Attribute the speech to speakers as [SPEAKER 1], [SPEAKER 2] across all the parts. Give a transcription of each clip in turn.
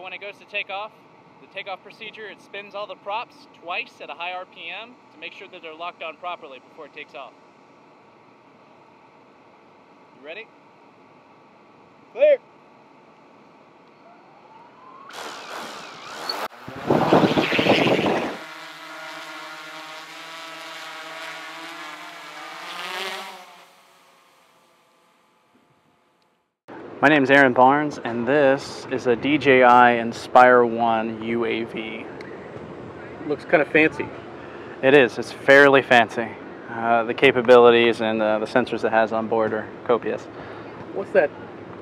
[SPEAKER 1] when it goes to take off, the takeoff procedure, it spins all the props twice at a high RPM to make sure that they're locked on properly before it takes off. You ready?
[SPEAKER 2] Clear.
[SPEAKER 3] My name is Aaron Barnes, and this is a DJI Inspire 1 UAV.
[SPEAKER 2] Looks kind of fancy.
[SPEAKER 3] It is. It's fairly fancy. The capabilities and the sensors it has on board are copious.
[SPEAKER 2] What's that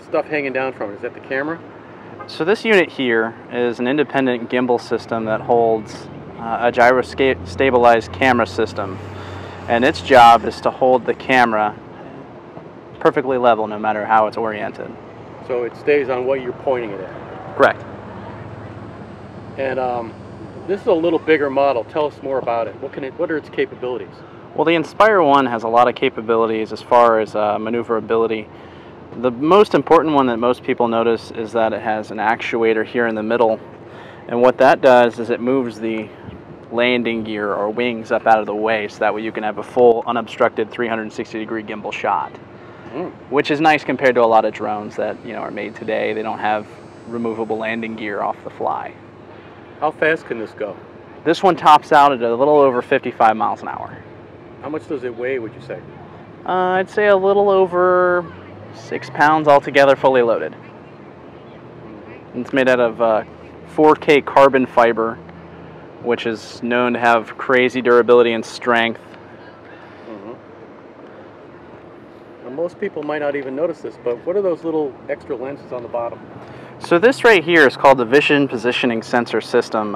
[SPEAKER 2] stuff hanging down from it? Is that the camera?
[SPEAKER 3] So this unit here is an independent gimbal system that holds a gyro-stabilized camera system. And its job is to hold the camera perfectly level no matter how it's oriented.
[SPEAKER 2] So it stays on what you're pointing it at.
[SPEAKER 3] Correct.
[SPEAKER 2] And this is a little bigger model. Tell us more about it. What are its capabilities?
[SPEAKER 3] Well, the Inspire 1 has a lot of capabilities as far as maneuverability. The most important one that most people notice is that it has an actuator here in the middle. And what that does is it moves the landing gear or wings up out of the way so that way you can have a full unobstructed 360-degree gimbal shot. Which is nice compared to a lot of drones that are made today. They don't have removable landing gear off the fly.
[SPEAKER 2] How fast can this go?
[SPEAKER 3] This one tops out at a little over 55 miles an hour.
[SPEAKER 2] How much does it weigh, would you say?
[SPEAKER 3] I'd say a little over 6 pounds altogether, fully loaded. It's made out of 4K carbon fiber, which is known to have crazy durability and strength.
[SPEAKER 2] Most people might not even notice this, but what are those little extra lenses on the bottom?
[SPEAKER 3] So this right here is called the Vision Positioning Sensor System.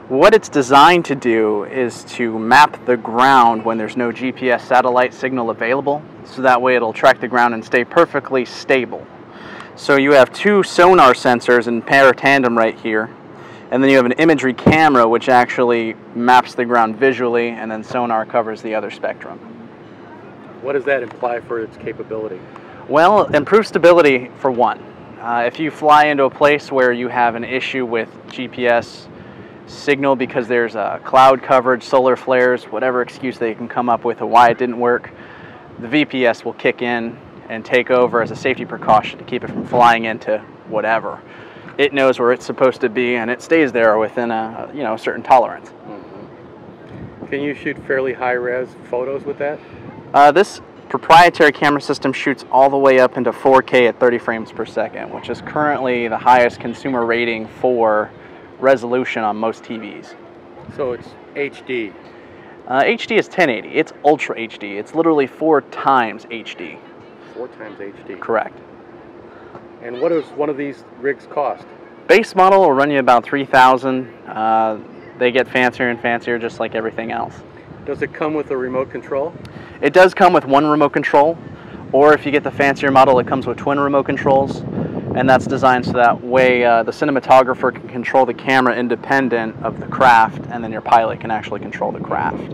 [SPEAKER 3] What it's designed to do is to map the ground when there's no GPS satellite signal available, so that way it'll track the ground and stay perfectly stable. So you have two sonar sensors in pair tandem right here, and then you have an imagery camera which actually maps the ground visually, and then sonar covers the other spectrum.
[SPEAKER 2] What does that imply for its capability?
[SPEAKER 3] Well, improved stability for one. If you fly into a place where you have an issue with GPS signal because there's cloud coverage, solar flares, whatever excuse they can come up with of why it didn't work, the VPS will kick in and take over as a safety precaution to keep it from flying into whatever. It knows where it's supposed to be and it stays there within a certain tolerance.
[SPEAKER 2] Can you shoot fairly high-res photos with that?
[SPEAKER 3] This proprietary camera system shoots all the way up into 4K at 30 frames per second, which is currently the highest consumer rating for resolution on most TVs.
[SPEAKER 2] So it's HD?
[SPEAKER 3] HD is 1080. It's Ultra HD. It's literally 4 times HD.
[SPEAKER 2] 4 times HD?
[SPEAKER 3] Correct.
[SPEAKER 2] And what does one of these rigs cost?
[SPEAKER 3] Base model will run you about $3,000. They get fancier and fancier just like everything else.
[SPEAKER 2] Does it come with a remote control?
[SPEAKER 3] It does come with one remote control, or if you get the fancier model, it comes with twin remote controls, and that's designed so that way the cinematographer can control the camera independent of the craft, and then your pilot can actually control the craft.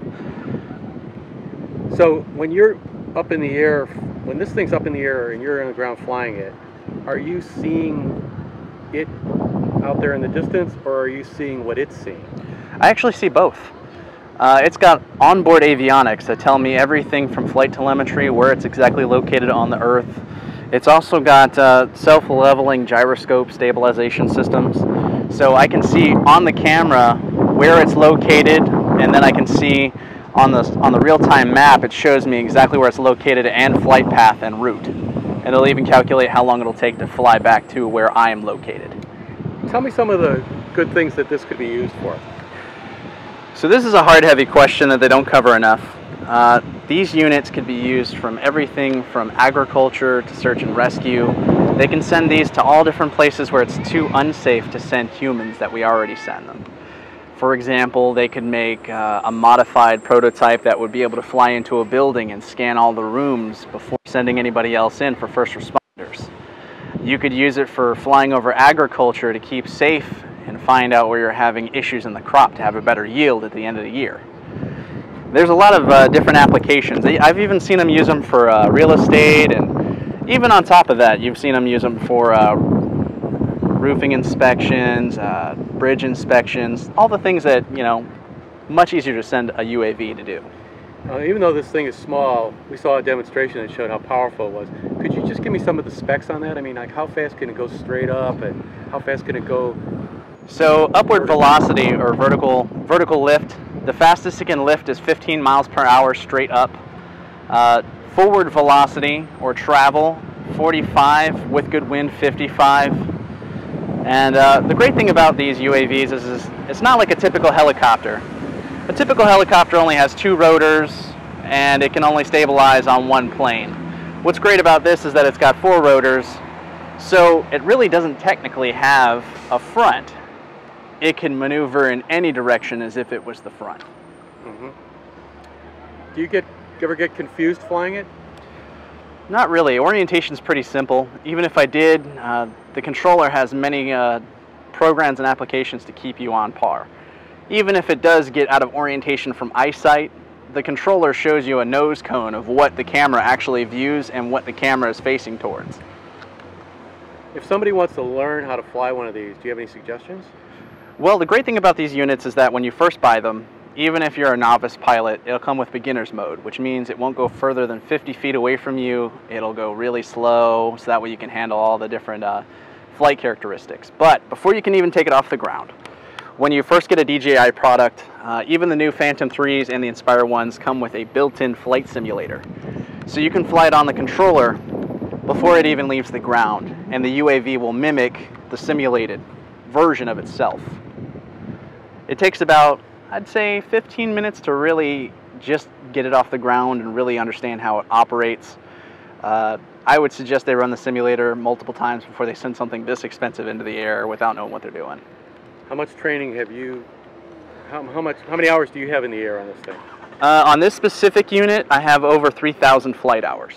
[SPEAKER 2] So when you're up in the air, when this thing's up in the air and you're on the ground flying it, are you seeing it out there in the distance, or are you seeing what it's seeing?
[SPEAKER 3] I actually see both. It's got onboard avionics that tell me everything from flight telemetry, where it's exactly located on the Earth. It's also got self-leveling gyroscope stabilization systems, so I can see on the camera where it's located, and then I can see on the real-time map it shows me exactly where it's located and flight path and route. And it'll even calculate how long it'll take to fly back to where I am located.
[SPEAKER 2] Tell me some of the good things that this could be used for.
[SPEAKER 3] So this is a hard, heavy question that they don't cover enough. These units could be used from everything from agriculture to search and rescue. They can send these to all different places where it's too unsafe to send humans that we already send them. For example, they could make a modified prototype that would be able to fly into a building and scan all the rooms before sending anybody else in for first responders. You could use it for flying over agriculture to keep safe and find out where you're having issues in the crop to have a better yield at the end of the year. There's a lot of different applications. I've even seen them use them for real estate, and even on top of that, you've seen them use them for roofing inspections, bridge inspections, all the things that, you know, much easier to send a UAV to do.
[SPEAKER 2] Even though this thing is small, we saw a demonstration that showed how powerful it was. Could you just give me some of the specs on that? I mean, like how fast can it go straight up, and how fast can it go?
[SPEAKER 3] So upward velocity or vertical lift, the fastest it can lift is 15 miles per hour straight up. Forward velocity or travel, 45, with good wind, 55. And the great thing about these UAVs is it's not like a typical helicopter. A typical helicopter only has 2 rotors and it can only stabilize on 1 plane. What's great about this is that it's got 4 rotors, so it really doesn't technically have a front. It can maneuver in any direction as if it was the front.
[SPEAKER 2] Mm-hmm. Do you ever get confused flying it?
[SPEAKER 3] Not really. Orientation is pretty simple. Even if I did, the controller has many programs and applications to keep you on par. Even if it does get out of orientation from eyesight, the controller shows you a nose cone of what the camera actually views and what the camera is facing towards.
[SPEAKER 2] If somebody wants to learn how to fly one of these, do you have any suggestions?
[SPEAKER 3] Well, the great thing about these units is that when you first buy them, even if you're a novice pilot, it'll come with beginner's mode, which means it won't go further than 50 feet away from you. It'll go really slow, so that way you can handle all the different flight characteristics. But before you can even take it off the ground, when you first get a DJI product, even the new Phantom 3s and the Inspire 1s come with a built-in flight simulator. So you can fly it on the controller before it even leaves the ground, and the UAV will mimic the simulated version of itself. It takes about, I'd say, 15 minutes to really just get it off the ground and really understand how it operates. I would suggest they run the simulator multiple times before they send something this expensive into the air without knowing what they're doing.
[SPEAKER 2] How much training have you, how many hours do you have in the air on this thing?
[SPEAKER 3] On this specific unit, I have over 3,000 flight hours.